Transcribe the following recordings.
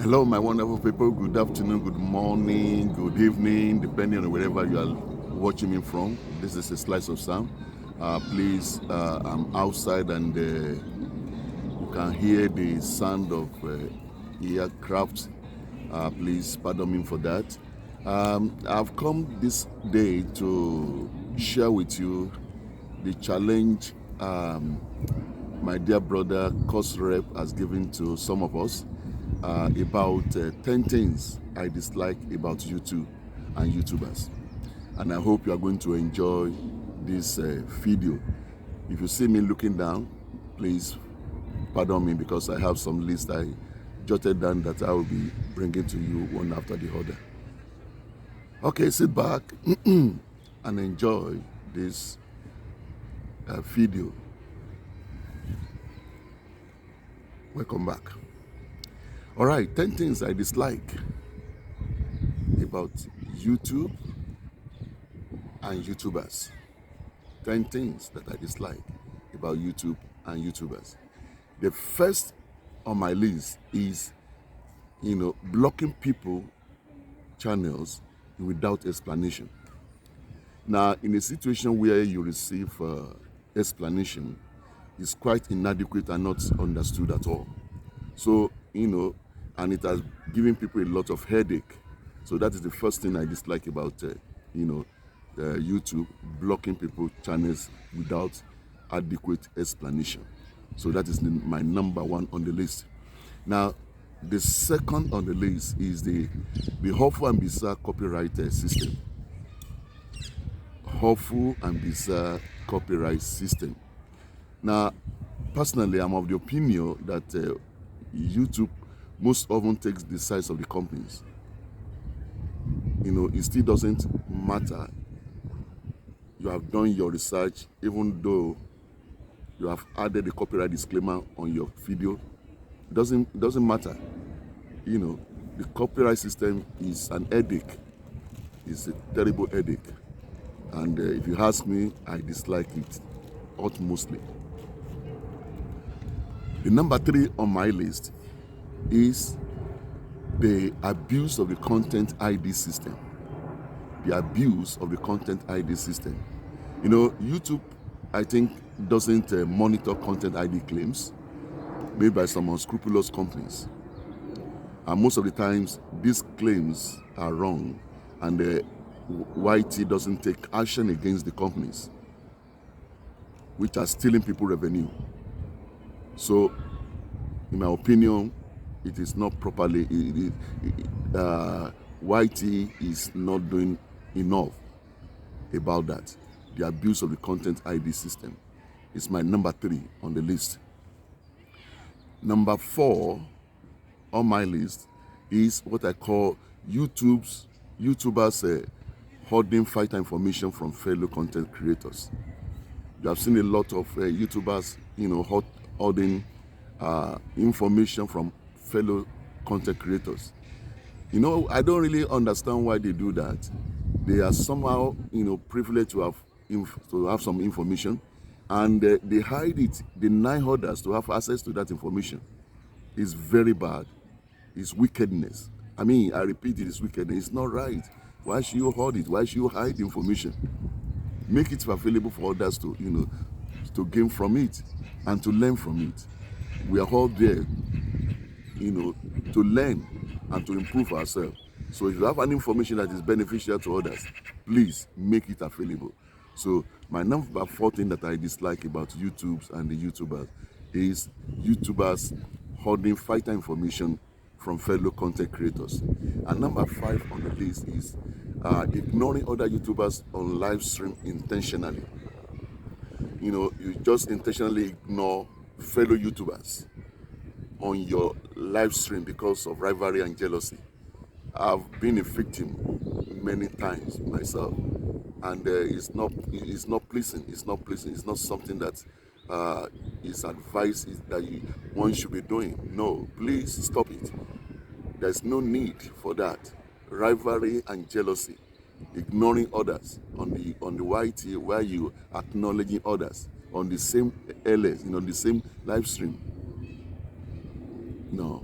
Hello, my wonderful people. Good afternoon, good morning, good evening, depending on wherever you are watching me from. This is a slice of sound. Please, I'm outside and you can hear the sound of aircraft. Please pardon me for that. I've come this day to share with you the challenge my dear brother Cost Rep has given to some of us about 10 things I dislike about YouTube and YouTubers. And I hope you are going to enjoy this video. If you see me looking down, please pardon me because I have some list I jotted down that I will be bringing to you one after the other. Okay, sit back and enjoy this video. Welcome back. All right, 10 things I dislike about YouTube and YouTubers. 10 things that I dislike about YouTube and YouTubers. The first on my list is, blocking people channels without explanation. Now, in a situation where you receive explanation, it's quite inadequate and not understood at all. So, and it has given people a lot of headache. So that is the first thing I dislike about, YouTube, blocking people channels without adequate explanation. So that is my number one on the list. Now, the second on the list is the awful and bizarre copyright system. Awful and bizarre copyright system. Now, personally, I'm of the opinion that YouTube most often takes the size of the companies. It still doesn't matter. You have done your research, even though you have added a copyright disclaimer on your video. It doesn't matter. The copyright system is an headache. It's a terrible headache. And if you ask me, I dislike it utmostly. The number 3 on my list is the abuse of the content ID system. The abuse of the content ID system. YouTube, I think, doesn't monitor content ID claims made by some unscrupulous companies. And most of the times, these claims are wrong, and YT doesn't take action against the companies, which are stealing people revenue. So, in my opinion, it is not properly, YT is not doing enough about that. The abuse of the content ID system is my number 3 on the list. Number 4 on my list is what I call YouTubers hoarding fighter information from fellow content creators. You have seen a lot of YouTubers, hoarding information from fellow content creators. I don't really understand why they do that. They are somehow, privileged to have some information, and they hide it, deny others to have access to that information. It's very bad. It's wickedness. I repeat, it is wickedness. It's not right. Why should you hoard it? Why should you hide information? Make it available for others to, to gain from it and to learn from it. We are all there, to learn and to improve ourselves. So if you have an information that is beneficial to others, please make it available. So my number 4 thing that I dislike about YouTube and the YouTubers is YouTubers hoarding fighter information from fellow content creators. And number 5 on the list is ignoring other YouTubers on live stream intentionally. You just intentionally ignore fellow YouTubers on your live stream because of rivalry and jealousy. I've been a victim many times myself, and it's not pleasing. It's not pleasing. It's not something that is advice that one should be doing. No, please stop it. There's no need for that. Rivalry and jealousy, ignoring others on the YT where you acknowledging others on the same LS, the same live stream. No,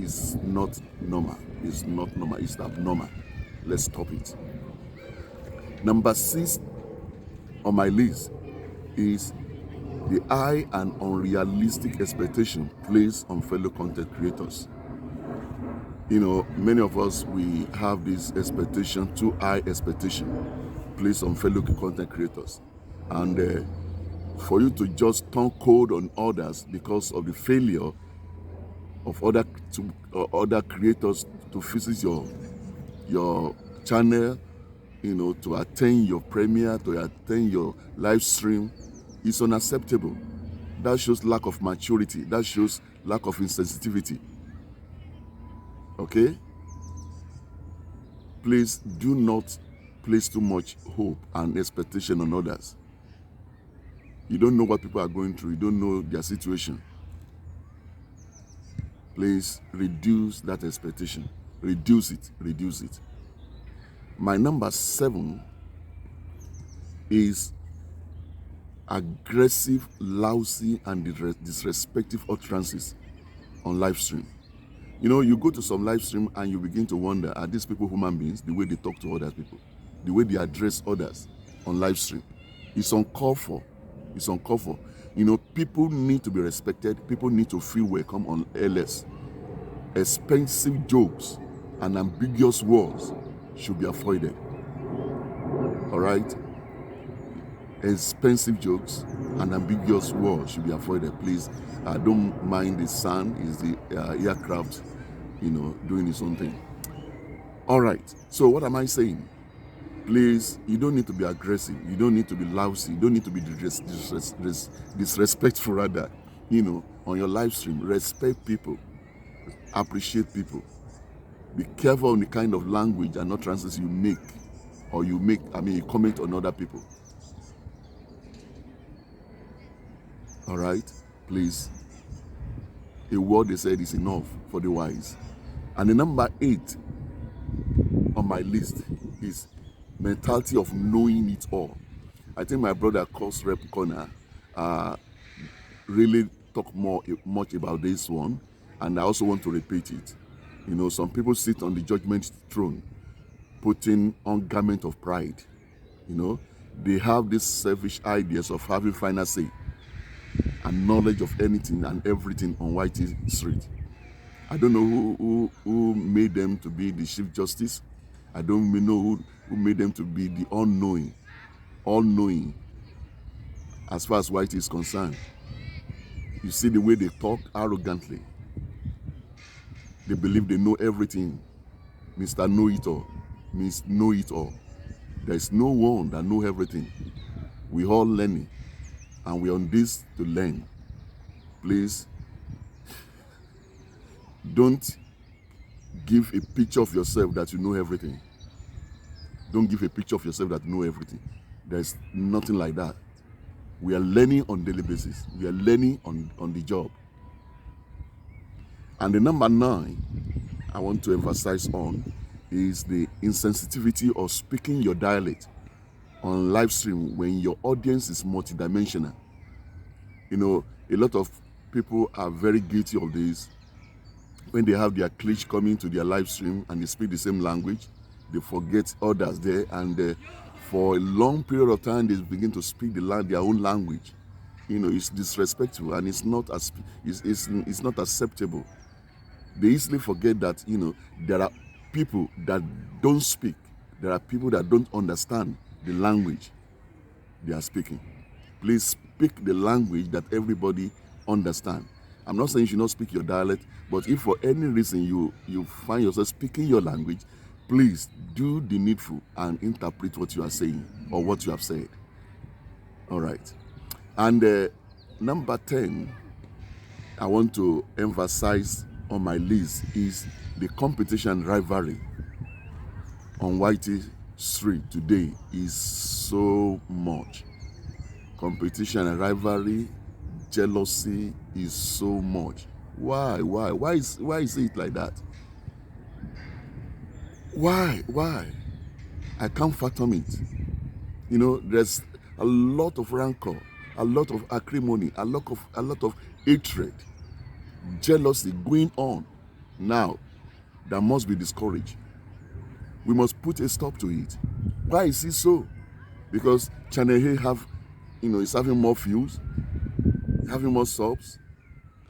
is not normal. It's not normal. It's abnormal. Let's stop it. Number 6 on my list is the high and unrealistic expectation placed on fellow content creators. You know, many of us, we have this expectation, too high expectation placed on fellow content creators. And for you to just turn cold on others because of the failure of other creators to visit your channel, you know, to attend your premiere, to attend your live stream, is unacceptable. That shows lack of maturity. That shows lack of insensitivity. Okay? Please do not place too much hope and expectation on others. You don't know what people are going through. You don't know their situation. Please reduce that expectation. Reduce it. Reduce it. My number 7 is aggressive, lousy, and disrespectful utterances on live stream. You know, you go to some live stream and you begin to wonder, are these people human beings? The way they talk to other people, the way they address others on live stream. It's uncalled for. It's uncalled for. You know, people need to be respected. People need to feel welcome on LS. Expensive jokes and ambiguous words should be avoided. All right? Expensive jokes and ambiguous words should be avoided. Please, don't mind the sound. Is the aircraft, you know, doing its own thing. All right. So what am I saying? Please, you don't need to be aggressive. You don't need to be lousy. You don't need to be disrespectful, rather. You know, on your live stream, respect people. Appreciate people. Be careful on the kind of language and utterances you make, or you comment on other people. All right, please. A word they said is enough for the wise. And the number 8 on my list is mentality of knowing it all. I think my brother Cost Rep Corner really talk much about this one, and I also want to repeat it. You know, some people sit on the judgment throne, putting on garment of pride. You know, they have these selfish ideas of having final say and knowledge of anything and everything on YT Street. I don't know who made them to be the Chief Justice. I don't even know who made them to be the all-knowing as far as YT is concerned. You see the way they talk arrogantly. They believe they know everything. Mr. Know-It-All. Miss Know-It-All. There's no one that know everything. We all learning. And we're on this to learn. Please, don't give a picture of yourself that you know everything. Don't give a picture of yourself that you know everything. There's nothing like that. We are learning on a daily basis. We are learning on the job. And the number 9 I want to emphasize on is the insensitivity of speaking your dialect on live stream when your audience is multidimensional. You know, a lot of people are very guilty of this. When they have their clique coming to their live stream and they speak the same language, they forget others there, and for a long period of time they begin to speak their own language. You know, it's disrespectful and it's not acceptable. They easily forget that, you know, there are people that don't speak. There are people that don't understand the language they are speaking. Please speak the language that everybody understands. I'm not saying you should not speak your dialect, but if for any reason you find yourself speaking your language, please do the needful and interpret what you are saying or what you have said. All right. And number 10, I want to emphasize on my list is the competition rivalry on YT Street today is so much. Competition and rivalry, jealousy is so much. Why is it like that? Why? I can't fathom it. You know, there's a lot of rancor, a lot of acrimony, a lot of hatred, jealousy going on now that must be discouraged. We must put a stop to it. Why is it so? Because Channel A have, it's having more views, having more subs,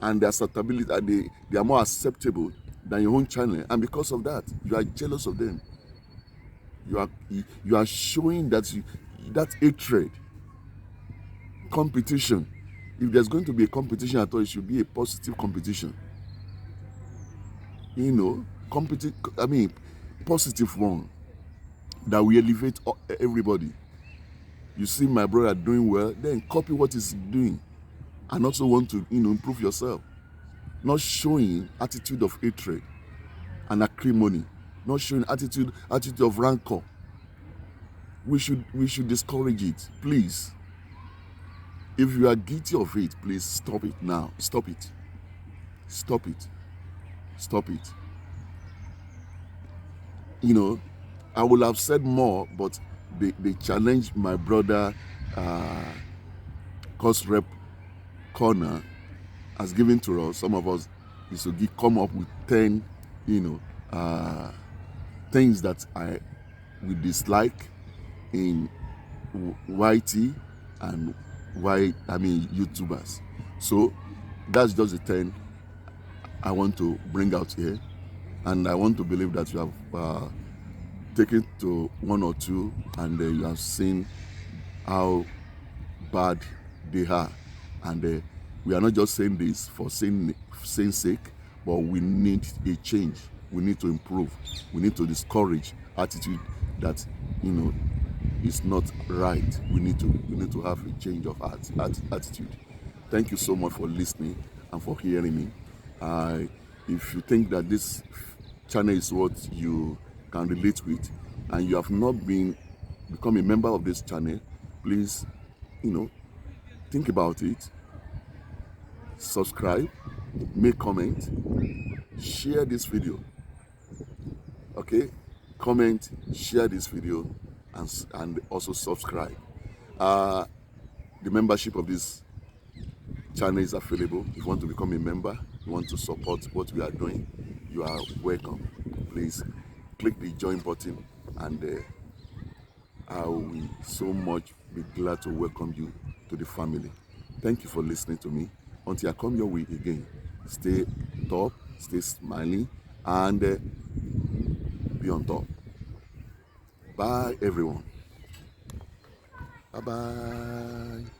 and their acceptability, they are more acceptable than your own channel. And because of that, you are jealous of them. You are showing that that hatred, competition. If there's going to be a competition at all, it should be a positive competition. Positive one that will elevate everybody. You see my brother doing well, then copy what he's doing, and also want to improve yourself. Not showing attitude of hatred and acrimony, not showing attitude of rancor. We should discourage it, please. If you are guilty of it, please stop it now. Stop it. Stop it. Stop it. I would have said more, but they challenged my brother, Cost Rep Corner, as given to us. Some of us is to come up with 10, things that we dislike in YT and YouTubers. So that's just the 10 I want to bring out here, and I want to believe that you have taken to one or two, and you have seen how bad they are, and we are not just saying this for saying sake, but we need a change. We need to improve. We need to discourage attitude that is not right. We need to have a change of attitude. Thank you so much for listening and for hearing me. If you think that this channel is what you can relate with, and you have not become a member of this channel, please, think about it. Subscribe, make comment, share this video. Okay, comment, share this video, and also subscribe. The membership of this channel is available. If you want to become a member, you want to support what we are doing, you are welcome. Please click the join button, and I will so much be glad to welcome you to the family. Thank you for listening to me. Until I come your way again, stay top, stay smiling, and be on top. Bye, everyone. Bye-bye.